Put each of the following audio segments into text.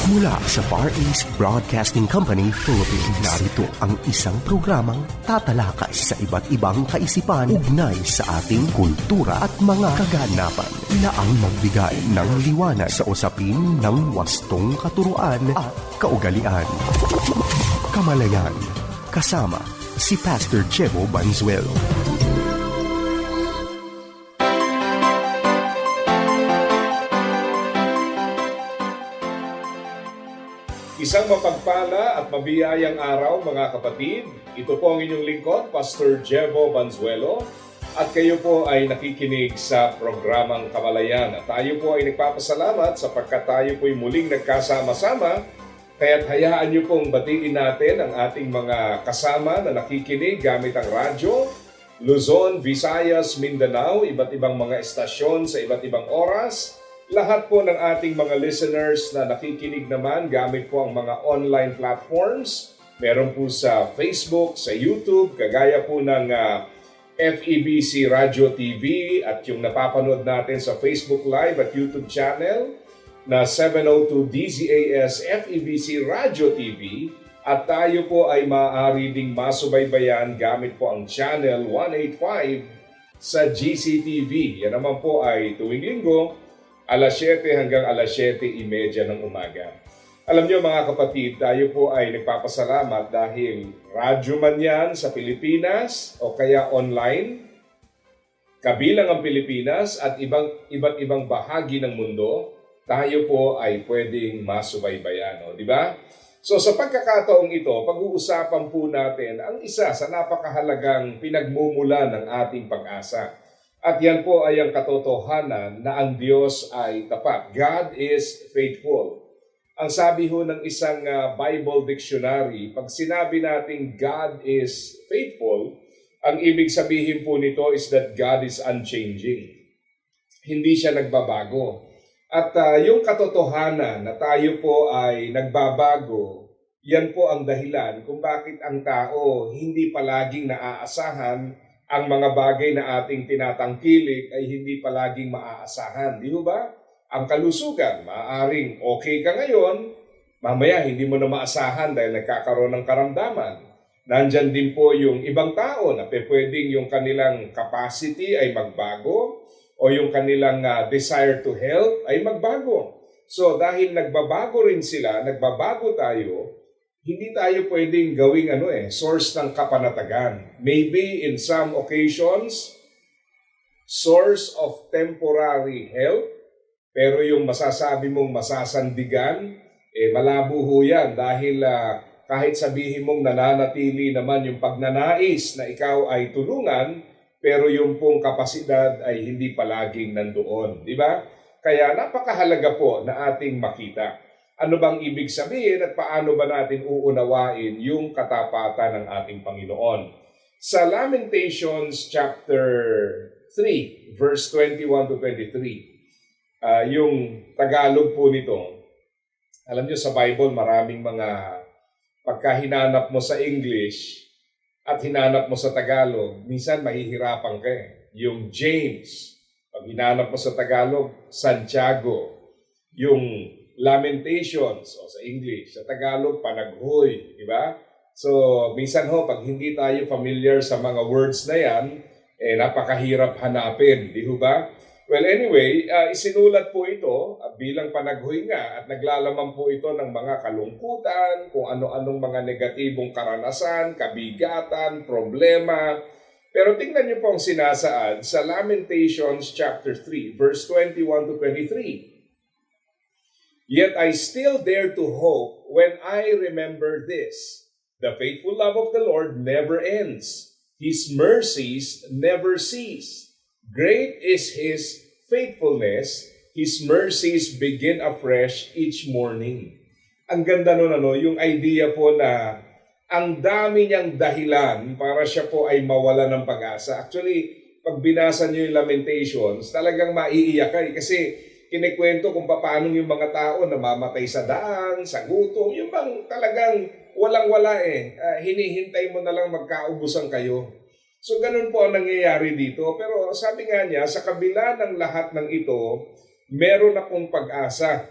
Mula sa Far East Broadcasting Company, Philippines, narito ang isang programang tatalakay sa iba't ibang kaisipan ugnay sa ating kultura at mga kaganapan na ang magbigay ng liwanag sa usapin ng wastong katuruan at kaugalian. Kamalayan, kasama si Pastor Jebo Banzuelo. Isang mapagpala at mabiyayang araw mga kapatid. Ito po ang inyong lingkod, Pastor Jebo Banzuelo. At kayo po ay nakikinig sa programang Kamalayan. At tayo po ay nagpapasalamat sapagkat tayo po ay muling nagkasama-sama. Kaya't hayaan niyo pong batiin natin ang ating mga kasama na nakikinig gamit ang radyo, Luzon, Visayas, Mindanao, iba't ibang mga estasyon sa iba't ibang oras. Lahat po ng ating mga listeners na nakikinig naman gamit po ang mga online platforms. Meron po sa Facebook, sa YouTube, kagaya po ng FEBC Radio TV at yung napapanood natin sa Facebook Live at YouTube channel na 702 DZAS FEBC Radio TV. At tayo po ay maaari ding masubaybayan gamit po ang channel 185 sa GCTV. Yan naman po ay tuwing linggo, alas 7 hanggang alas 7:30 ng umaga. Alam niyo mga kapatid, tayo po ay nagpapasalamat dahil radyo man yan sa Pilipinas o kaya online, kabilang ang Pilipinas at iba't ibang bahagi ng mundo, tayo po ay pwedeng masubaybayan. Di ba? So sa pagkakataong ito, pag-uusapan po natin ang isa sa napakahalagang pinagmumulan ng ating pag-asa. At yan po ay ang katotohanan na ang Diyos ay tapat. God is faithful. Ang sabi ho ng isang Bible dictionary, pag sinabi natin God is faithful, ang ibig sabihin po nito is that God is unchanging. Hindi siya nagbabago. At yung katotohanan na tayo po ay nagbabago, yan po ang dahilan kung bakit ang tao hindi palaging naaasahan. Ang mga bagay na ating tinatangkilik ay hindi palaging maaasahan. Di ba? Ang kalusugan, maaaring okay ka ngayon, mamaya hindi mo na maasahan dahil nagkakaroon ng karamdaman. Nandyan din po yung ibang tao na pwedeng yung kanilang capacity ay magbago o yung kanilang desire to help ay magbago. So dahil nagbabago rin sila, nagbabago tayo, hindi tayo pwedeng gawing source ng kapanatagan. Maybe in some occasions, source of temporary help, pero yung masasabi mong masasandigan, malabo ho yan dahil kahit sabihin mong nananatili naman yung pagnanais na ikaw ay tulungan, pero yung pong kapasidad ay hindi palaging nandoon. Di ba? Kaya napakahalaga po na ating makita. Ano bang ibig sabihin at paano ba natin uunawain yung katapatan ng ating Panginoon? Sa Lamentations chapter 3, verse 21 to 23, yung Tagalog po nito, alam nyo sa Bible maraming mga pagkahinanap mo sa English at hinanap mo sa Tagalog, minsan mahihirapan ka Yung James, pag hinanap mo sa Tagalog, Santiago. Yung Lamentations, o sa English, sa Tagalog, panaghoy, di ba? So, minsan pag hindi tayo familiar sa mga words na yan, napakahirap hanapin, di ba? Well, anyway, isinulat po ito bilang panaghoy nga at naglalaman po ito ng mga kalungkutan, kung ano-anong mga negatibong karanasan, kabigatan, problema. Pero tingnan niyo po ang sinasaad sa Lamentations chapter 3, verse 21 to 23. Yet I still dare to hope when I remember this. The faithful love of the Lord never ends. His mercies never cease. Great is His faithfulness. His mercies begin afresh each morning. Ang ganda nun, yung idea po na ang dami niyang dahilan para siya po ay mawala ng pag-asa. Actually, pag binasa niyo yung Lamentations, talagang maiiyak ka kasi kinikwento kung paano yung mga tao namamatay sa daan, sa gutom, yung bang talagang walang-wala hinihintay mo na lang magkaubusan kayo. So ganun po ang nangyayari dito. Pero sabi nga niya, sa kabila ng lahat ng ito, meron akong pag-asa.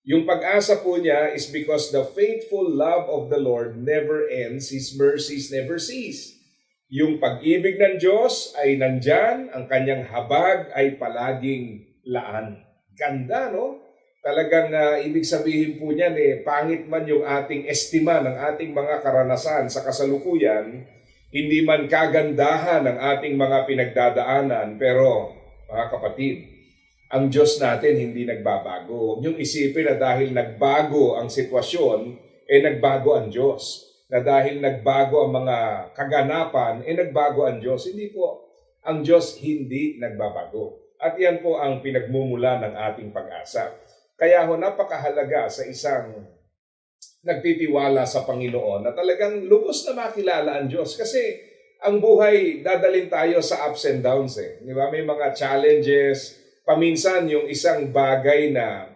Yung pag-asa po niya is because the faithful love of the Lord never ends, His mercies never cease. Yung pag-ibig ng Diyos ay nandyan, ang kanyang habag ay palaging laan. Ganda, no? Talagang ibig sabihin po niyan, pangit man yung ating estima ng ating mga karanasan sa kasalukuyan, hindi man kagandahan ng ating mga pinagdadaanan, pero mga kapatid, ang Diyos natin hindi nagbabago. Huwag niyong isipin na dahil nagbago ang sitwasyon, nagbago ang Diyos. Na dahil nagbago ang mga kaganapan, nagbago ang Diyos. Hindi po. Ang Diyos hindi nagbabago. At yan po ang pinagmumula ng ating pag-asa. Kaya napakahalaga sa isang nagtitiwala sa Panginoon na talagang lubos na makilala ang Diyos. Kasi ang buhay, dadalhin tayo sa ups and downs. Di ba? May mga challenges. Paminsan yung isang bagay na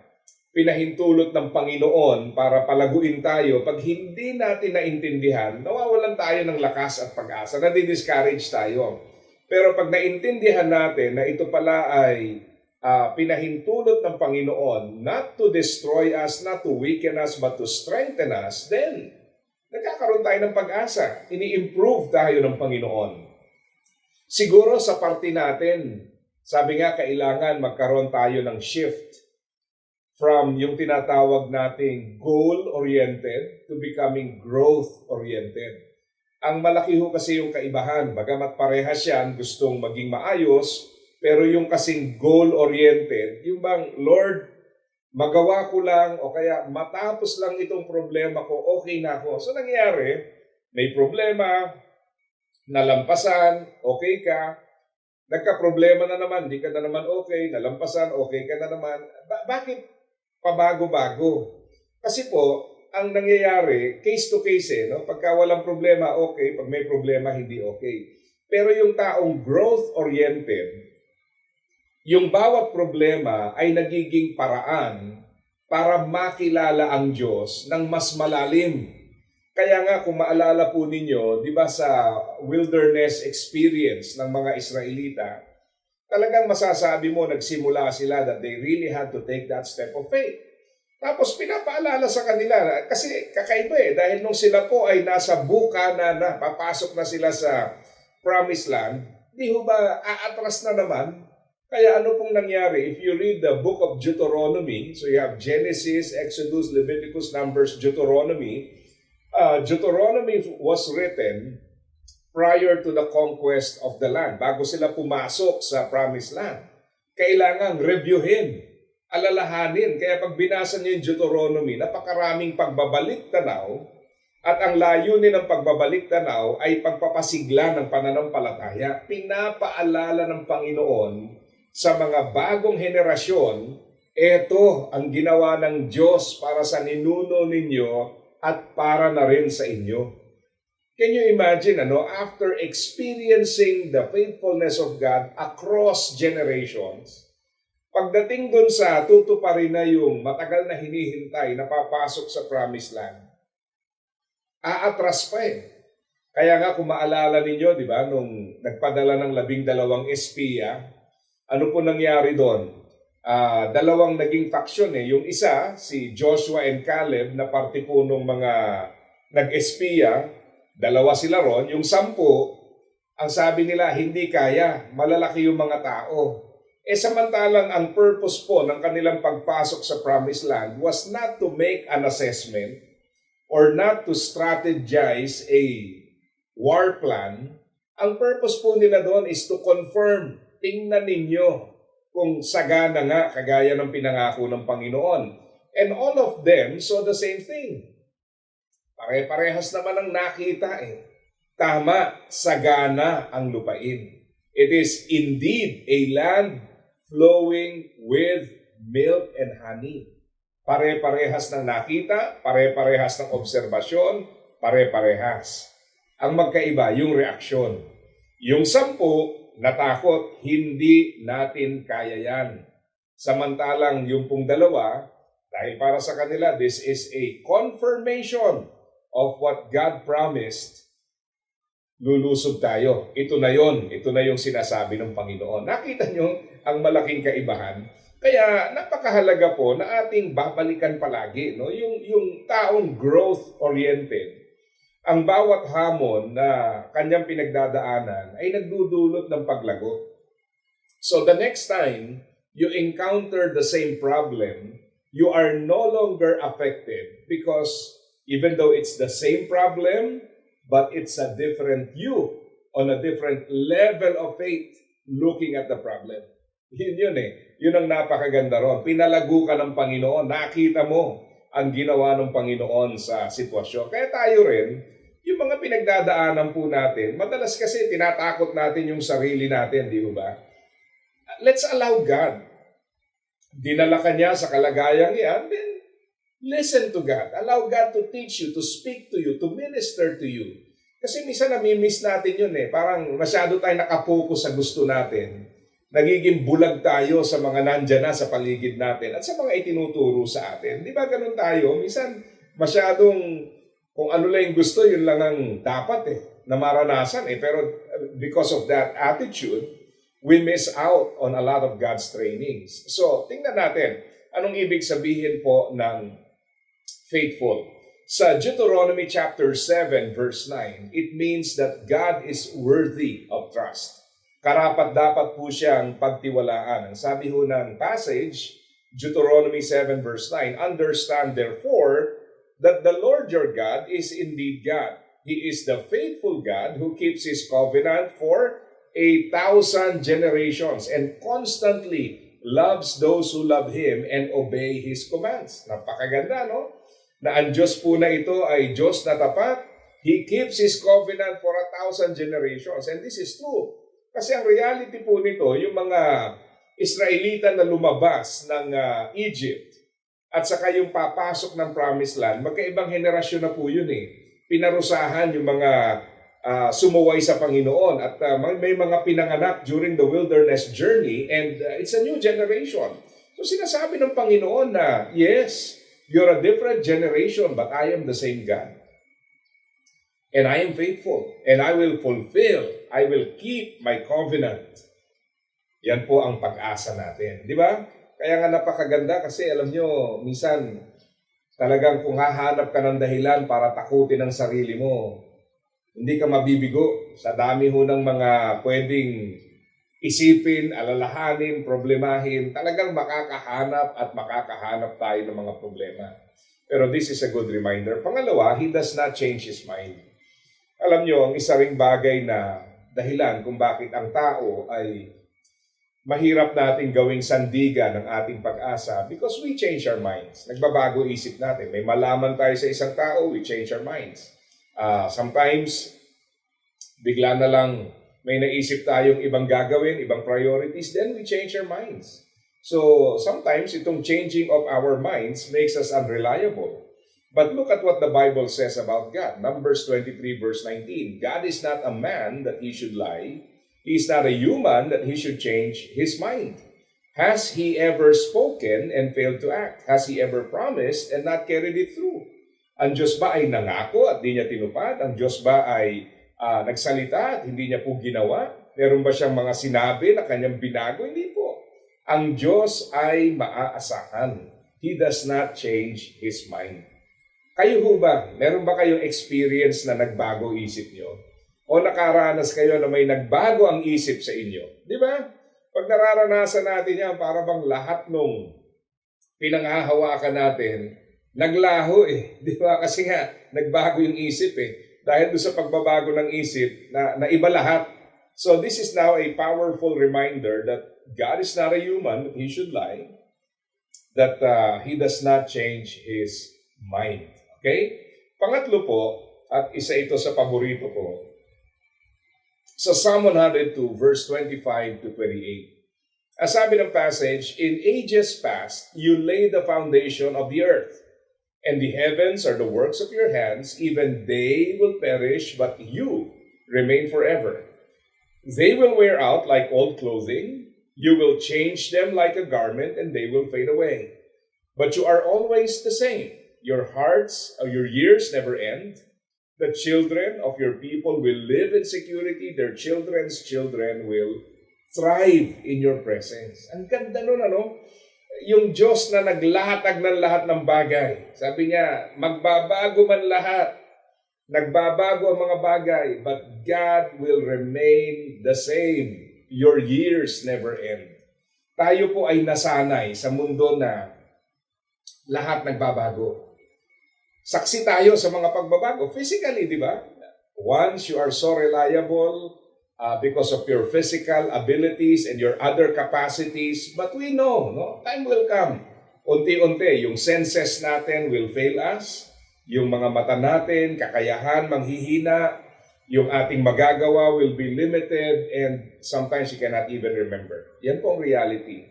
pinahintulot ng Panginoon para palaguin tayo, pag hindi natin naintindihan, nawawalan tayo ng lakas at pag-asa, nadi-discourage tayo. Pero pag naintindihan natin na ito pala ay pinahintulot ng Panginoon not to destroy us, not to weaken us, but to strengthen us, then nagkakaroon tayo ng pag-asa. Ini-improve tayo ng Panginoon. Siguro sa parte natin, sabi nga kailangan magkaroon tayo ng shift from yung tinatawag nating goal-oriented to becoming growth-oriented. Ang malaki ho kasi yung kaibahan. Bagamat parehas yan, gustong maging maayos, pero yung kasing goal-oriented, yung bang, Lord, magawa ko lang o kaya matapos lang itong problema ko, okay na ako. So nangyari, may problema, nalampasan, okay ka, nagka-problema na naman, di ka na naman okay, nalampasan, okay ka na naman. Bakit pabago-bago? Kasi po, ang nangyayari, case to case no? Pagka walang problema, okay. Pag may problema, hindi okay. Pero yung taong growth-oriented, yung bawat problema ay nagiging paraan para makilala ang Diyos ng mas malalim. Kaya nga kung maalala po ninyo, di ba sa wilderness experience ng mga Israelita, talagang masasabi mo nagsimula sila that they really had to take that step of faith. Tapos pinapaalala sa kanila, kasi kakaiba dahil nung sila po ay nasa bukana na, papasok na sila sa promised land, di ho ba aatras na naman? Kaya ano pong nangyari? If you read the book of Deuteronomy, so you have Genesis, Exodus, Leviticus, Numbers, Deuteronomy, Deuteronomy was written prior to the conquest of the land. Bago sila pumasok sa promised land, kailangang reviewin, alalahanin. Kaya pag binasa niyo yung Deuteronomy, napakaraming pagbabalik tanaw at ang layunin ng pagbabalik tanaw ay pagpapasigla ng pananampalataya. Pinapaalala ng Panginoon sa mga bagong henerasyon, ito ang ginawa ng Diyos para sa ninuno ninyo at para na rin sa inyo. Can you imagine, after experiencing the faithfulness of God across generations, pagdating dun sa tutuparin na yung matagal na hinihintay na papasok sa promised land, aatras pa Kaya nga kung maalala ninyo, di ba, nung nagpadala ng 12 espiya, ano po nangyari doon? Dalawang naging faksyon Yung isa, si Joshua and Caleb na parte po nung mga nag-espiya, 2 sila ron. Yung 10, ang sabi nila, hindi kaya, malalaki yung mga tao. Samantalang ang purpose po ng kanilang pagpasok sa Promised Land was not to make an assessment or not to strategize a war plan. Ang purpose po nila doon is to confirm, tingnan ninyo kung sagana nga kagaya ng pinangako ng Panginoon. And all of them saw the same thing. Pare-parehas naman ang nakita Tama, sagana ang lupain. It is indeed a land flowing with milk and honey. Pare-parehas ng nakita, pare-parehas ng obserbasyon, pare-parehas. Ang magkaiba, yung reaksyon. Yung 10, natakot, hindi natin kaya yan. Samantalang yung pong 2, dahil para sa kanila, this is a confirmation of what God promised, lulusog tayo. Ito na yon. Ito na yung sinasabi ng Panginoon. Nakita nyo ang malaking kaibahan? Kaya napakahalaga po na ating babalikan palagi, no? Yung taong growth-oriented. Ang bawat hamon na kanyang pinagdadaanan ay nagdudulot ng paglago. So the next time you encounter the same problem, you are no longer affected because even though it's the same problem, but it's a different you on a different level of faith looking at the problem. Yun eh. Yun ang napakaganda ron. Pinalago ka ng Panginoon. Nakita mo ang ginawa ng Panginoon sa sitwasyon. Kaya tayo rin, yung mga pinagdadaanan po natin, madalas kasi tinatakot natin yung sarili natin, di ba? Let's allow God. Dinala ka niya sa kalagayang yan, then listen to God. Allow God to teach you, to speak to you, to minister to you. Kasi minsan nami-miss natin yun eh. Parang masyado tayo nakapokus sa gusto natin. Nagiging bulag tayo sa mga nandyan na sa paligid natin at sa mga itinuturo sa atin. Di ba ganun tayo? Minsan masyadong kung ano lang yung gusto, yun lang ang dapat na maranasan Pero because of that attitude, we miss out on a lot of God's trainings. So, tingnan natin, anong ibig sabihin po ng faithful? Sa Deuteronomy chapter 7 verse 9, it means that God is worthy of trust. Karapat-dapat po siyang pagtiwalaan. Ang sabi ho ng passage, Deuteronomy 7 verse 9, understand therefore that the Lord your God is indeed God. He is the faithful God who keeps His covenant for 1,000 generations and constantly loves those who love Him and obey His commands. Napakaganda, no? Na ang Diyos po na ito ay Diyos na tapat. He keeps His covenant for 1,000 generations. And this is true. Kasi ang reality po nito, yung mga Israelita na lumabas ng Egypt at saka yung papasok ng Promised Land, magkaibang henerasyon na po yun eh. Pinarusahan yung mga sumuway sa Panginoon at may mga pinanganak during the wilderness journey and it's a new generation. So sinasabi ng Panginoon na, yes, you're a different generation but I am the same God. And I am faithful and I will fulfill, I will keep my covenant. Yan po ang pag-asa natin. Di ba? Kaya nga napakaganda kasi alam nyo, minsan talagang kung hahanap ka ng dahilan para takutin ang sarili mo, hindi ka mabibigo sa dami ho ng mga pwedeng isipin, alalahanin, problemahin. Talagang makakahanap tayo ng mga problema. Pero this is a good reminder. Pangalawa, He does not change His mind. Alam nyo, ang isa ring bagay na dahilan kung bakit ang tao ay mahirap natin gawing sandigan ng ating pag-asa because we change our minds. Nagbabago isip natin. May malaman tayo sa isang tao, we change our minds. Sometimes, bigla na lang may naisip tayong ibang gagawin, ibang priorities, then we change our minds. So, sometimes itong changing of our minds makes us unreliable. But look at what the Bible says about God. Numbers 23 verse 19. God is not a man that He should lie. He is not a human that He should change His mind. Has He ever spoken and failed to act? Has He ever promised and not carried it through? Ang Diyos ba ay nangako at di niya tinupad? Ang Diyos ba ay nagsalita at hindi niya po ginawa? Meron ba siyang mga sinabi na kanyang binago? Hindi po. Ang Diyos ay maaasahan. He does not change His mind. Kayo ho ba? Meron ba kayong experience na nagbago isip niyo? O nakaranas kayo na may nagbago ang isip sa inyo? Di ba? Pag nararanasan natin yan, para bang lahat nung pinanghahawakan natin, naglaho eh. Di ba? Kasi nga, nagbago yung isip eh. Dahil doon sa pagbabago ng isip, na iba lahat. So this is now a powerful reminder that God is not a human, that He should lie, that He does not change His mind. Okay? Pangatlo po, at isa ito sa paborito ko, sa Psalm 102, verse 25 to 28. As sabi ng passage, in ages past, you laid the foundation of the earth, and the heavens are the works of your hands, even they will perish, but you remain forever. They will wear out like old clothing, you will change them like a garment, and they will fade away. But you are always the same. Your hearts or your years never end. The children of your people will live in security. Their children's children will thrive in your presence. Ang ganda nun, ano? yung Diyos na naglahatag ng lahat ng bagay. Sabi niya, magbabago man lahat. Nagbabago ang mga bagay, but God will remain the same. Your years never end. Tayo po ay nasanay sa mundo na lahat nagbabago. Saksi tayo sa mga pagbabago. Physically, di ba? Once you are so reliable because of your physical abilities and your other capacities, but we know, no? Time will come. Unti-unti, yung senses natin will fail us. Yung mga mata natin, kakayahan, manghihina. Yung ating magagawa will be limited and sometimes you cannot even remember. Yan po ang reality.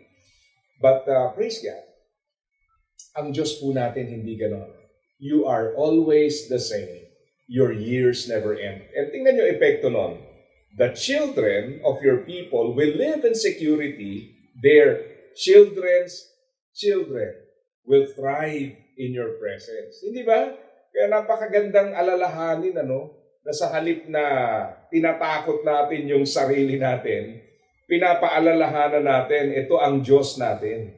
But praise God, ang Diyos po natin hindi ganon. You are always the same. Your years never end. And tingnan nyo epekto nun. The children of your people will live in security. Their children's children will thrive in your presence. Hindi ba? Kaya napakagandang alalahanin, na sa halip na tinatakot natin yung sarili natin, pinapaalalahanan natin, ito ang Diyos natin.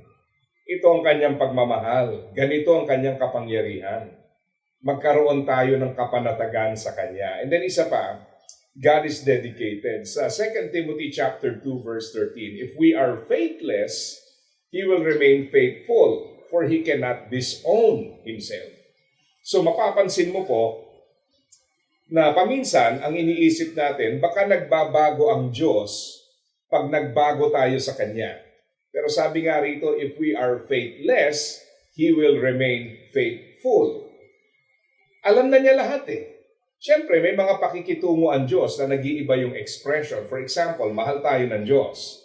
Ito ang kanyang pagmamahal. Ganito ang kanyang kapangyarihan. Magkaroon tayo ng kapanatagan sa kanya. And then isa pa, God is dedicated. Sa 2 Timothy chapter 2 verse 13, if we are faithless, He will remain faithful, for He cannot disown Himself. So mapapansin mo po, na paminsan ang iniisip natin, baka nagbabago ang Diyos pag nagbago tayo sa Kanya. Pero sabi nga rito, if we are faithless, He will remain faithful. Alam na niya lahat Siyempre, may mga pakikitungo ang Diyos na nag-iiba yung expression. For example, mahal tayo ng Diyos.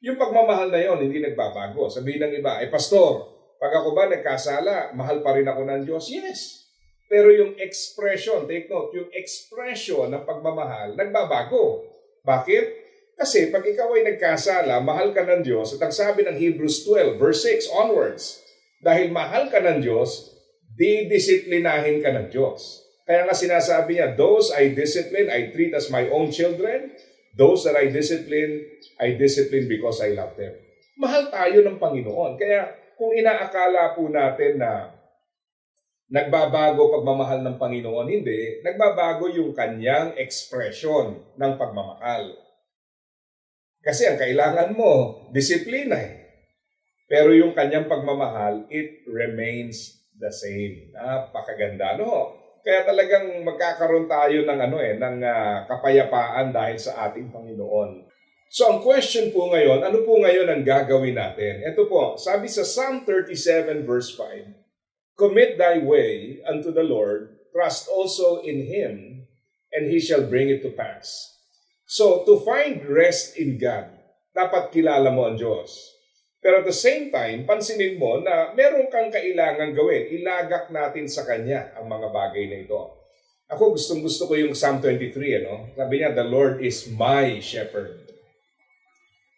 Yung pagmamahal na yon hindi nagbabago. Sabihin ng iba, Pastor, pag ako ba nagkasala, mahal pa rin ako ng Diyos? Yes. Pero yung expression, take note, yung expression ng pagmamahal, nagbabago. Bakit? Kasi pag ikaw ay nagkasala, mahal ka ng Diyos, at ang sabi ng Hebrews 12, verse 6 onwards, dahil mahal ka ng Diyos, didisiplinahin ka ng Diyos. Kaya nga sinasabi niya, those I discipline, I treat as my own children. Those that I discipline because I love them. Mahal tayo ng Panginoon. Kaya kung inaakala po natin na nagbabago pagmamahal ng Panginoon, hindi. Nagbabago yung kanyang expression ng pagmamahal. Kasi ang kailangan mo, disiplina Pero yung kanyang pagmamahal, it remains the same. Napakaganda, Kaya talagang magkakaroon tayo ng ng kapayapaan dahil sa ating Panginoon. So ang question po ngayon, ano po ngayon ang gagawin natin? Ito po, sabi sa Psalm 37 verse 5, commit thy way unto the Lord, trust also in Him, and He shall bring it to pass. So to find rest in God, dapat kilala mo ang Diyos. Pero at the same time, pansinin mo na meron kang kailangan gawin. Ilagak natin sa Kanya ang mga bagay na ito. Ako gustong-gusto ko yung Psalm 23, Sabi niya, the Lord is my shepherd.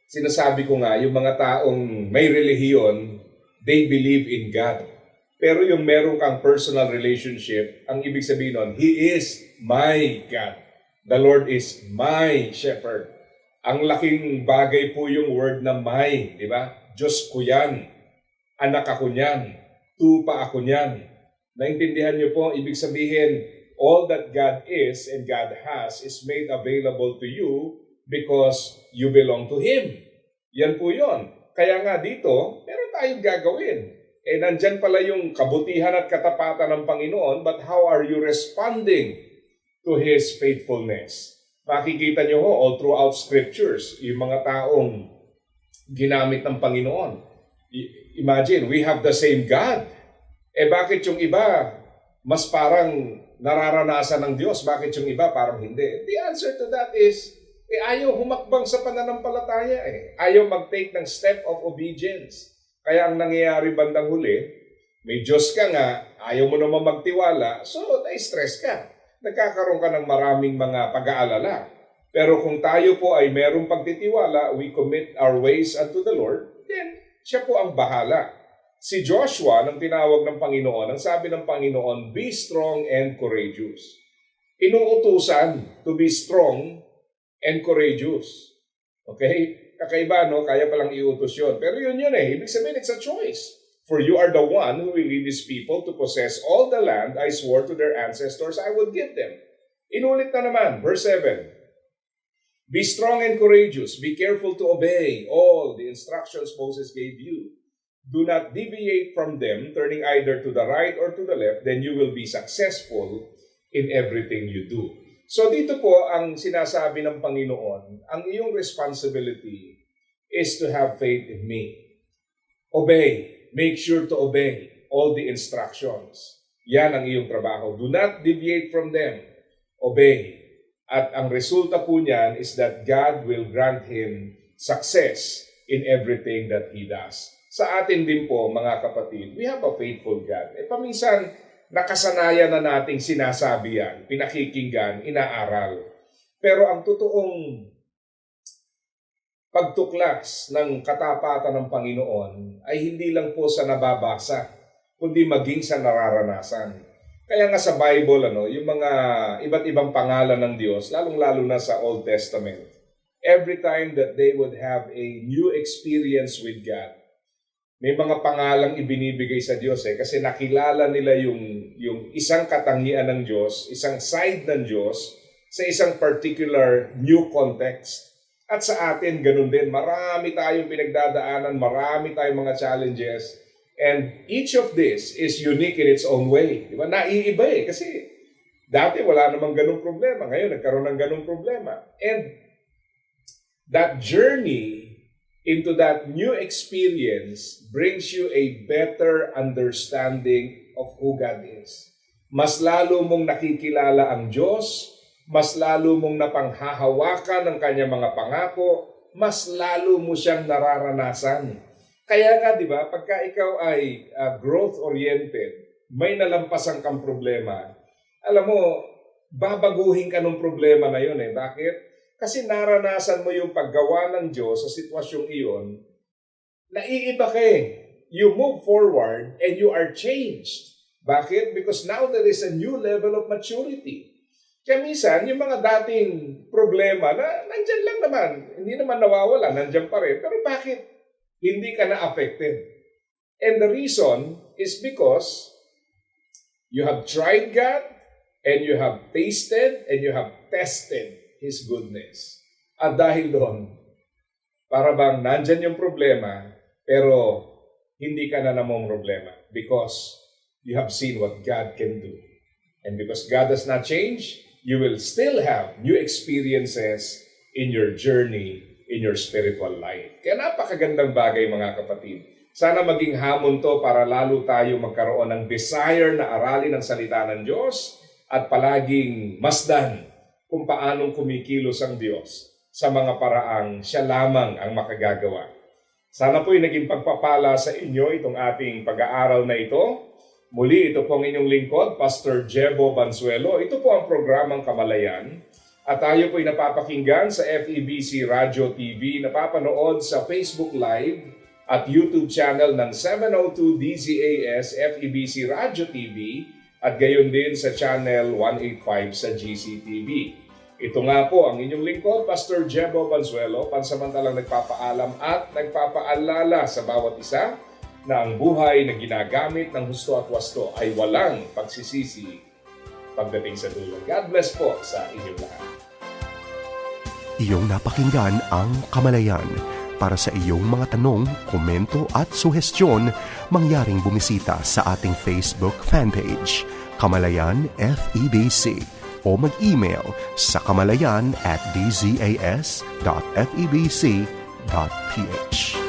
Sinasabi ko nga, yung mga taong may relihiyon, they believe in God. Pero yung meron kang personal relationship, ang ibig sabihin nun, He is my God. The Lord is my shepherd. Ang laking bagay po yung word na my, di ba? Diyos ko yan, anak ako niyan, tupa ako niyan. Naintindihan niyo po, ibig sabihin, all that God is and God has is made available to you because you belong to Him. Yan po yun. Kaya nga dito, meron tayong gagawin. Nandyan pala yung kabutihan at katapatan ng Panginoon, but how are you responding to His faithfulness? Makikita niyo all throughout scriptures, yung mga taong ginamit ng Panginoon. Imagine, we have the same God. Bakit yung iba mas parang nararanasan ng Diyos? Bakit yung iba parang hindi? The answer to that is, ayaw humakbang sa pananampalataya Ayaw mag-take ng step of obedience. Kaya ang nangyayari bandang huli, may Diyos ka nga, ayaw mo naman magtiwala, so na-stress ka. Nagkakaroon ka ng maraming mga pag-aalala. Pero kung tayo po ay merong pagtitiwala, we commit our ways unto the Lord, then siya po ang bahala. Si Joshua, nang tinawag ng Panginoon, ang sabi ng Panginoon, be strong and courageous. Inuutusan to be strong and courageous. Okay? kakaiba, no? Kaya palang iutos yun. Pero yun eh. Ibig sabihin, it's a choice. For you are the one who will lead these people to possess all the land I swore to their ancestors I would give them. Inulit na naman, verse 7. Be strong and courageous. Be careful to obey all the instructions Moses gave you. Do not deviate from them, turning either to the right or to the left, then you will be successful in everything you do. So dito po ang sinasabi ng Panginoon, ang iyong responsibility is to have faith in me. Obey. Make sure to obey all the instructions. Yan ang iyong trabaho. Do not deviate from them. Obey. At ang resulta po niyan is that God will grant him success in everything that he does. Sa atin din po, mga kapatid, we have a faithful God. Paminsan, nakasanayan na nating sinasabi yan, pinakikinggan, inaaral. Pero ang totoong pagtuklas ng katapatan ng Panginoon ay hindi lang po sa nababasa, kundi maging sa nararanasan. Kaya nga sa Bible, yung mga iba't ibang pangalan ng Diyos, lalong-lalo na sa Old Testament, every time that they would have a new experience with God, may mga pangalang ibinibigay sa Diyos kasi nakilala nila yung isang katangian ng Diyos, isang side ng Diyos sa isang particular new context. At sa atin, ganun din. Marami tayong pinagdadaanan, marami tayong mga challenges. And each of this is unique in its own way. Diba? Naiiba kasi dati wala namang ganung problema. Ngayon, nagkaroon ng ganung problema. And that journey into that new experience brings you a better understanding of who God is. Mas lalo mong nakikilala ang Diyos, mas lalo mong napanghahawakan ng kanyang mga pangako, mas lalo mo siyang nararanasan. Kaya nga, di ba, pagka ikaw ay growth-oriented, may nalampasan kang problema, alam mo, babaguhin ka ng problema na yun Bakit? Kasi naranasan mo yung paggawa ng Diyos sa sitwasyong iyon, naiiba ka You move forward and you are changed. Bakit? Because now there is a new level of maturity. Kaya minsan, yung mga dating problema na nandyan lang naman, hindi naman nawawala, nandyan pa rin. Pero bakit hindi ka na affected? And the reason is because you have tried God and you have tasted and you have tested His goodness. At dahil doon, para bang nandyan yung problema, pero hindi ka na namang problema because you have seen what God can do. And because God does not change, you will still have new experiences in your journey, in your spiritual life. Kaya napakagandang bagay, mga kapatid. Sana maging hamon to para lalo tayo magkaroon ng desire na aralin ang salita ng Diyos at palaging masdan kung paanong kumikilos ang Diyos sa mga paraang siya lamang ang makagagawa. Sana po'y naging pagpapala sa inyo itong ating pag-aaral na ito. Muli, ito po ang inyong lingkod, Pastor Jebo Banzuelo. Ito po ang programang Kamalayan. At tayo po'y napapakinggan sa FEBC Radio TV, napapanood sa Facebook Live at YouTube channel ng 702 DZAS FEBC Radio TV at gayon din sa channel 185 sa GCTV. Ito nga po ang inyong lingkod, Pastor Jebo Banzuelo, pansamantalang nagpapaalam at nagpapaalala sa bawat isa na ang buhay na ginagamit ng husto at wasto ay walang pagsisisi pagdating sa dulo. God bless po sa inyong lahat. Iyong napakinggan ang Kamalayan. Para sa iyong mga tanong, komento at suhestyon, mangyaring bumisita sa ating Facebook fanpage, Kamalayan FEBC, o mag-email sa kamalayan@dzas.febc.ph.